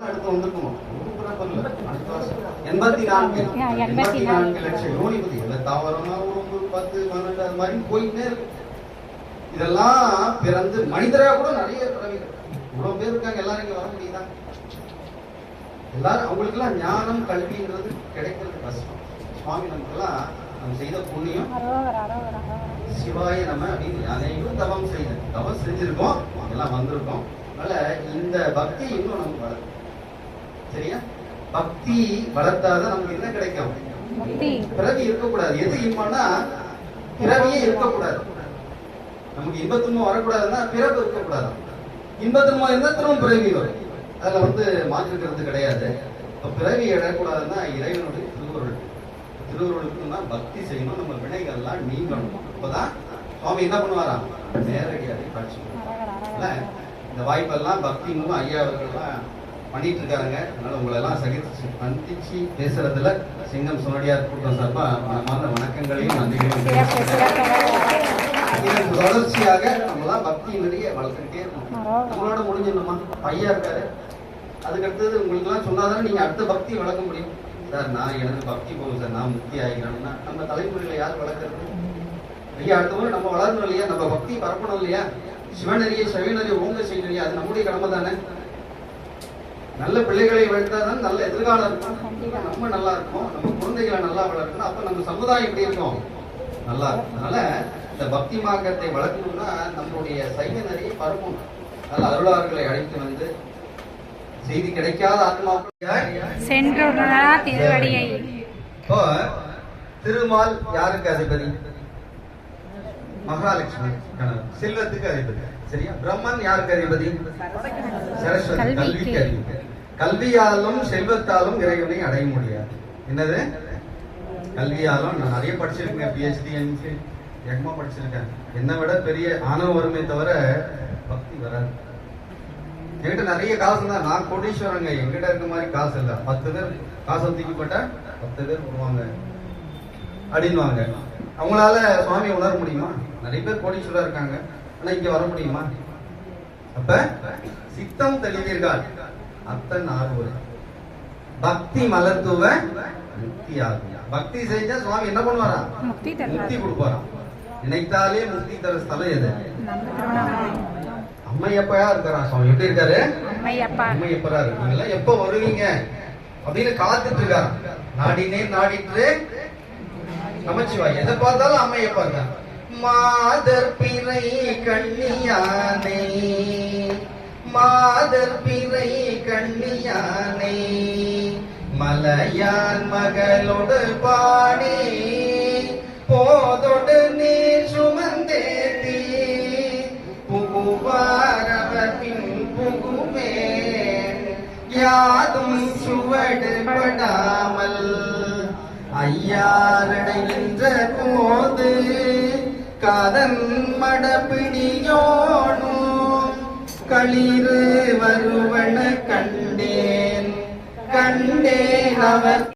அடுத்து வந்துருக்கணும். 84 லட்சம் யோனிபதி. தாவரமா ஒரு 10 12 அது மாதிரி போயிட்டே இருக்கு. இதெல்லாம் பிறந்து மனிதரா கூட நிறைய பிறவிகள் இவ்வளவு பேர் இருக்காங்க. எல்லாரும் இங்க வர முடியுதா? எல்லாரும் அவங்களுக்கு எல்லாம் ஞானம் கல்வின்றது கிடைக்கிறது கஷ்டம். சுவாமி நமக்கெல்லாம் நம்ம செய்த புண்ணியம். சிவாய நம்ம அப்படின்னு அனைவரும் தவம் செஞ்சிருக்கோம், எல்லாம் வந்திருக்கோம். அதனால இந்த பக்தி இன்னும் நமக்கு வளரும். சரியா? பக்தி வளர்த்தாதான் நமக்கு என்ன கிடைக்கும்? பிறவி இருக்கக்கூடாது. எது இன்பம்னா பிறவியே இருக்கக்கூடாது. நமக்கு இன்பத்துன்பம் வரக்கூடாதுன்னா பிறப்பு இருக்கக்கூடாது. இன்பத்துன்பம் இருந்தா திரும்ப பிறவி வரும். அதுல மாற்றிக்கிறது கிடையாது. இப்ப பிறவி எழக்கூடாதுன்னா இறைவனுடைய திருவருளுக்குன்னா பக்தி செய்யணும். நம்ம வினைகள்லாம் நீங்கணும். அப்பதான் சுவாமி என்ன பண்ணுவாராம்? நேரடியாக காட்சி. இந்த வாய்ப்பெல்லாம் பக்தி மூலம் ஐயா அவர்கள்லாம் பண்ணிட்டு இருக்காங்க. அதனால உங்களை எல்லாம் சந்திச்சு பேசுறதுல சிங்கம் சோடியார் கூட்டம் சார்பா மனமார்ந்த வணக்கங்களையும் நன்றிகளையும் தொடர்ச்சியாக நம்மளாம் பக்தி நிறைய வளர்த்துக்கிட்டே இருக்கணும். நம்மளோட முடிஞ்சிடணுமா? ஐயா இருக்காரு, அதுக்கடுத்தது உங்களுக்கு எல்லாம் சொன்னாதானே நீங்க அடுத்த பக்தி வளர்க்க முடியும். சார் நான் எனக்கு பக்தி போகும் சார், நான் முக்தி ஆகிக்கிறேன்னா நம்ம தலைமுறைகளை யார் வளர்க்கறது? ஐயா அடுத்த முறை நம்ம வளரணும் இல்லையா? நம்ம பக்தி பரப்பணும் இல்லையா? சிவநெறியை செவிநெறியை ஓங்க செய்யணும். அது நம்முடைய கடமை தானே. நல்ல பிள்ளைகளை வளர்த்தாதான் நல்ல எதிர்காலம் இருக்கும். நம்ம நல்லா இருக்கும், நம்ம குழந்தைகளை நல்லா வளர்க்கணும். அப்ப நம்ம சமுதாயம் எப்படி இருக்கும்? நல்லா இருக்கும். அதனால இந்த பக்தி மார்க்கத்தை வளர்க்கணும்னா நம்மளுடைய சைவ நெறியை பரப்பணும். அதனால அருளாளர்களை அழைத்து வந்து செய்தி கிடைக்காத ஆத்மாக்கள் திருமால் யாருக்கு அதிபதி? மகாலட்சுமி கணவர், செல்வத்துக்கு அதிபதி. சரியா? பிரம்மன் யாருக்கு அதிபதி? சரஸ்வதி, கல்விக்கு அதிபதி. கல்வியாலும் செல்வத்தாலும் இறைவனை அடைய முடியாது. என்னது? கல்வியாலும் நான் நிறைய படிச்சிருக்கேன், PhD MPhil எங்கமா படிச்சிருக்கேன். என்னை விட பெரிய ஆணவ வறுமை தவிர பக்தி வராது. என்கிட்ட நிறைய காசு தான், நான் கோடீஸ்வரங்க. எங்கிட்ட இருக்க மாதிரி காசு இல்லை. 10 பேர் காசை தூக்கிப்பட்ட 10 பேர் வருவாங்க அப்படின்வாங்க. அவங்களால சுவாமி உணர முடியுமா? நிறைய பேர் கோடீஸ்வரா இருக்காங்க, ஆனா இங்க வர முடியுமா? அப்ப சித்தம் தெளிவீர்கள் அத்தன் ஆர்வம் பக்தி மலர்த்துவ முக்தி ஆகும். பக்தி செஞ்சா சுவாமி என்ன பண்ணுவாரா? முக்தி கொடுப்பாராம். நினைத்தாலே முக்தி தர ஸ்தலம் எது? அம்மையப்பா இருக்கிறா சுவாமி. எப்படி இருக்காரு? அம்மையப்பரா இருக்கீங்களா? எப்ப வருவீங்க அப்படின்னு காத்துட்டு இருக்காரு. நாடிட்டு நமச்சிவாய். எதை பார்த்தாலும் அம்மையப்பா இருக்காரு. மாதர் பிறை கண்ணியானே, மாதர் பிறை கண்ணியானே, மலையான் மகளோடு பாடி போதொடு நீர் சுமந்தேத்தி புகுவாரவர் பின் புகுமே யாதும் சுவடு படாமல் ஐயாரடைகின்ற போது காதன் மடப்பிடியோனும் களிறு வருவன கண்டேன் அவர்